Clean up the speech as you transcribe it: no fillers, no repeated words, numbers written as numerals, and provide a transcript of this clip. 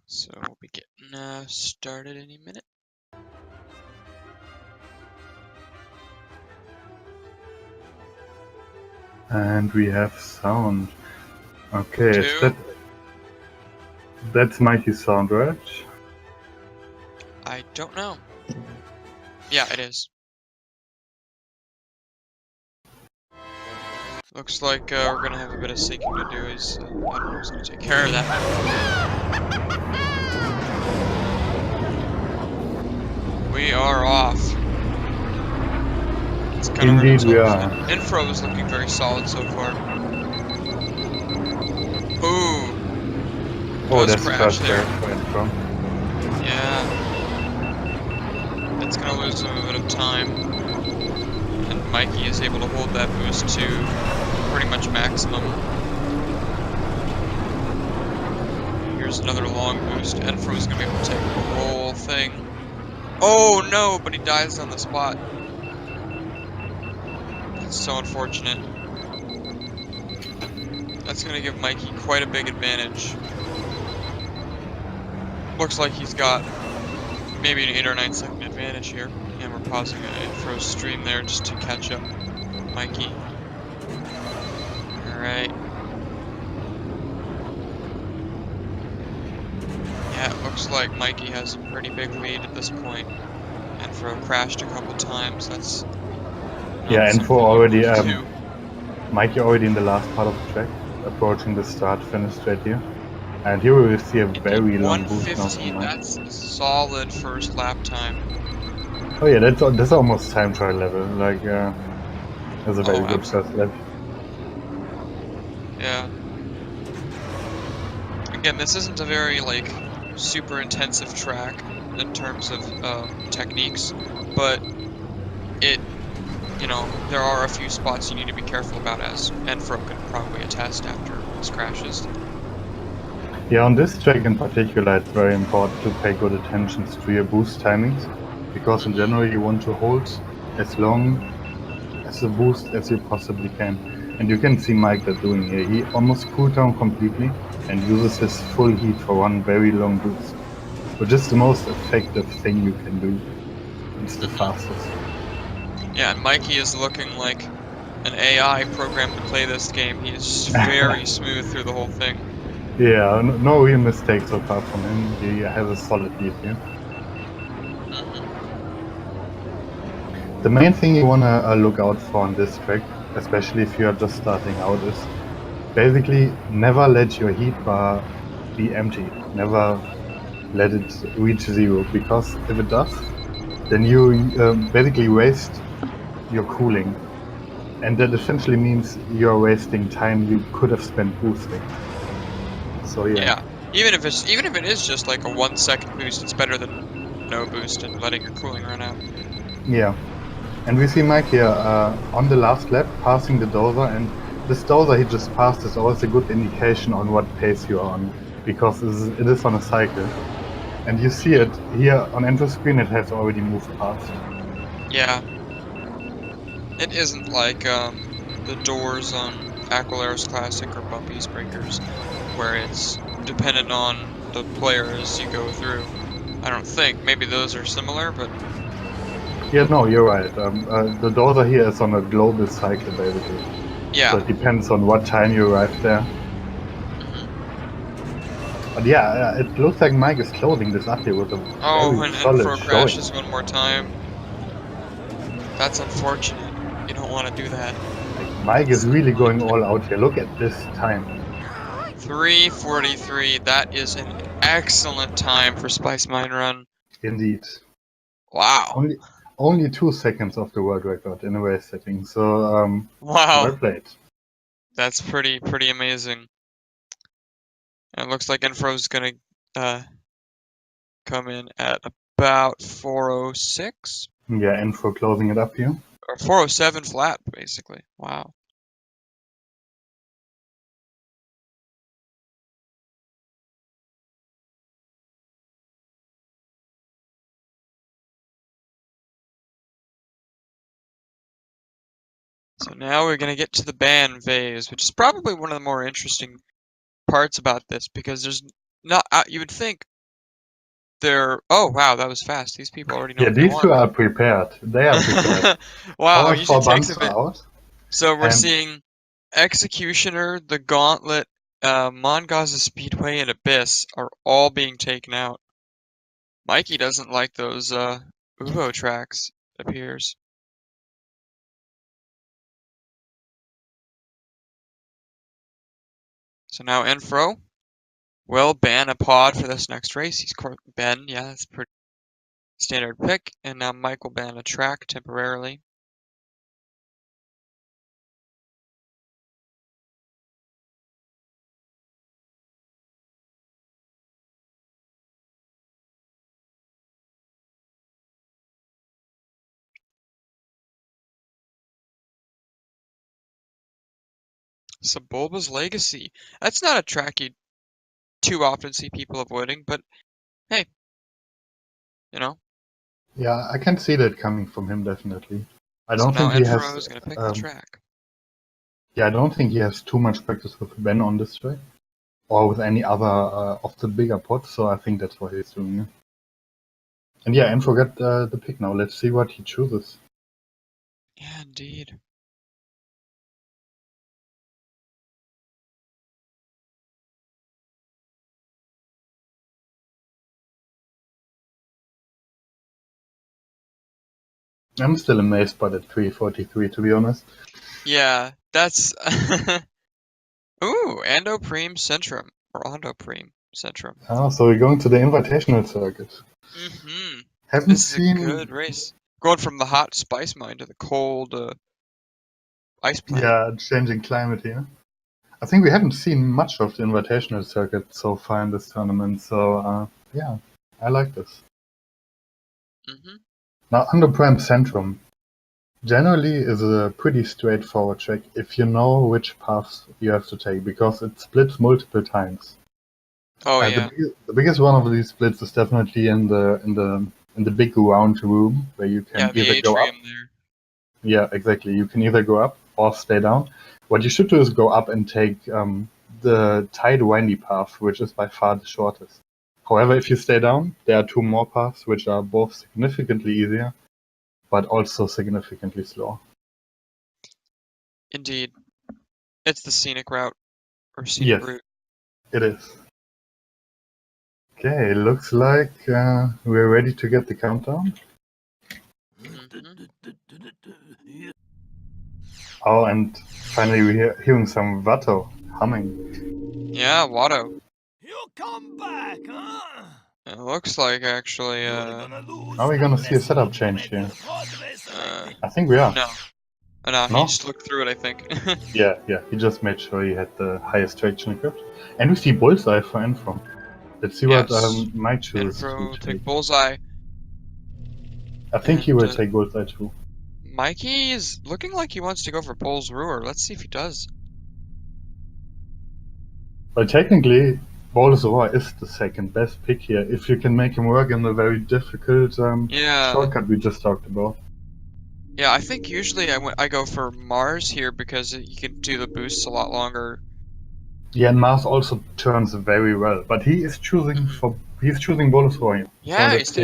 So we'll be getting started any minute. And we have sound. Okay, Two. that's Mikey's sound, right? I don't know. Yeah, it is. Looks like we're gonna have a bit of syncing to do. Is I don't know who's gonna take care of that. We are off. It's kind of Indeed, we are. Nfro is looking very solid so far. Ooh. Oh, that's Crash first there. for Nfro. Yeah. It's gonna lose a bit of time. And Mikey is able to hold that boost to pretty much maximum. Here's another long boost. Nfro's gonna be able to take the whole thing. Oh no, but he dies on the spot. That's so unfortunate. That's gonna give Mikey quite a big advantage. Looks like he's got maybe an 8 or 9 second advantage here. And we're pausing an Nfro stream there just to catch up Mikey. Alright. Yeah, it looks like Mikey has a pretty big lead at this point. Nfro crashed a couple times. That's Yeah, something Nfro already. to do. Mikey already in the last part of the track, approaching the start-finish straight here. And here we will see a very long boost now from Mike. That's a solid first lap time. Oh yeah, that's almost time trial level. Like, that's a very good first lap. Yeah. Again, this isn't a very like super intensive track in terms of techniques, but there are a few spots you need to be careful about, as Nfro can probably attest after his crashes. Yeah, on this track in particular, it's very important to pay good attention to your boost timings, because in general you want to hold as long as the boost as you possibly can. And you can see Mike that doing here. He almost cooled down completely and uses his full heat for one very long boost, which is the most effective thing you can do. It's the fastest. Yeah, and Mikey is looking like an AI program to play this game. He is very smooth through the whole thing. Yeah, no real mistakes so far from him. He has a solid lead here. The main thing you want to look out for on this track, especially if you are just starting out, is basically never let your heat bar be empty. Never let it reach zero, because if it does, then you basically waste your cooling. And that essentially means you're wasting time you could have spent boosting. So yeah. Even if it is just like a 1 second boost, it's better than no boost and letting your cooling run out. Yeah. And we see Mike here on the last lap passing the dozer, and this dozer he just passed is always a good indication on what pace you are on, because it is on a cycle. And you see it here on Nfro screen, it has already moved past. Yeah. It isn't like the doors on Aquilera's Classic or Bumpy's Breakers, where it's dependent on the player as you go through. I don't think. Maybe those are similar, but... Yeah, no, you're right. The dozer here is on a global cycle, basically. Yeah. So it depends on what time you arrive there. But yeah, it looks like Mike is closing this up here with a very solid Nfro showing. crashes one more time. That's unfortunate. You don't want to do that. Mike is really going all out here. Look at this time. 3:43. That is an excellent time for Spice Mine Run. Indeed. Wow. Only 2 seconds of the world record in a race setting. So Wow. well played. That's pretty amazing. And it looks like Nfro's gonna come in at about 4:06. Yeah, Nfro closing it up here. Or 4:07 flat, basically. Wow. So now we're gonna get to the ban phase, which is probably one of the more interesting parts about this, because there's not you would think they're. Oh wow, that was fast. These people already know Yeah, what they these two want. are prepared. They are prepared. Wow, Our it usually four takes a bumps are bit. out, So we're and seeing Executioner, the Gauntlet, Mongaza Speedway, and Abyss are all being taken out. Mikey doesn't like those Uvo tracks, it appears. So now Nfro will ban a pod for this next race. He's Ben, yeah, that's pretty standard pick. And now Mike will ban a track temporarily. So Bulba's Legacy. That's not a track you too often see people avoiding, but hey, you know. yeah, I can see that coming from him definitely. I So don't now think he Nfro has. is going to pick the track. Yeah, I don't think he has too much practice with Ben on this track, or with any other of the bigger pods. So I think that's what he's doing. Yeah. And yeah, and forget the pick now. Let's see what he chooses. Yeah, indeed. I'm still amazed by that 343, to be honest. Yeah, that's ooh, Andopreme Centrum or Ondopreme Centrum. Ah, so we're going to the Invitational Circuit. Mm-hmm. Haven't This is a seen. good race. Going from the hot spice mine to the cold ice planet. Yeah, changing climate here. I think we haven't seen much of the Invitational Circuit so far in this tournament. So yeah, I like this. Mm-hmm. Now, Underprime Centrum generally is a pretty straightforward track if you know which paths you have to take, because it splits multiple times. Oh yeah. The biggest one of these splits is definitely in the big round room where you Yeah, can the either go up. atrium there. Yeah, exactly. You can either go up or stay down. What you should do is go up and take the tight windy path, which is by far the shortest. However, if you stay down, there are two more paths which are both significantly easier, but also significantly slower. Indeed. It's the scenic route or scenic Yes, route. it is. Okay, looks like we're ready to get the countdown. Mm-hmm. Oh, and finally we're hearing some Watto humming. Yeah, Watto. You come back, huh? It looks like actually Are we gonna see a setup change here? I think we are. no. Oh, no, he No? just looked through it, I think. Yeah, he just made sure he had the highest traction equipped. And we see Bullseye for Nfro. Let's see what Yes. Mike chooses to Nfro take. take Bullseye. I think he will And, take Bullseye too. Mikey is looking like he wants to go for Bull's Ruer. Let's see if he does. But technically, Bulbasaur is the second best pick here, if you can make him work in the very difficult Yeah. shortcut we just talked about. Yeah, I think usually I go for Mars here because you can do the boosts a lot longer. Yeah, and Mars also turns very well, but he is choosing Mhm. he's choosing Bulbasaur here. Yeah, so he's taking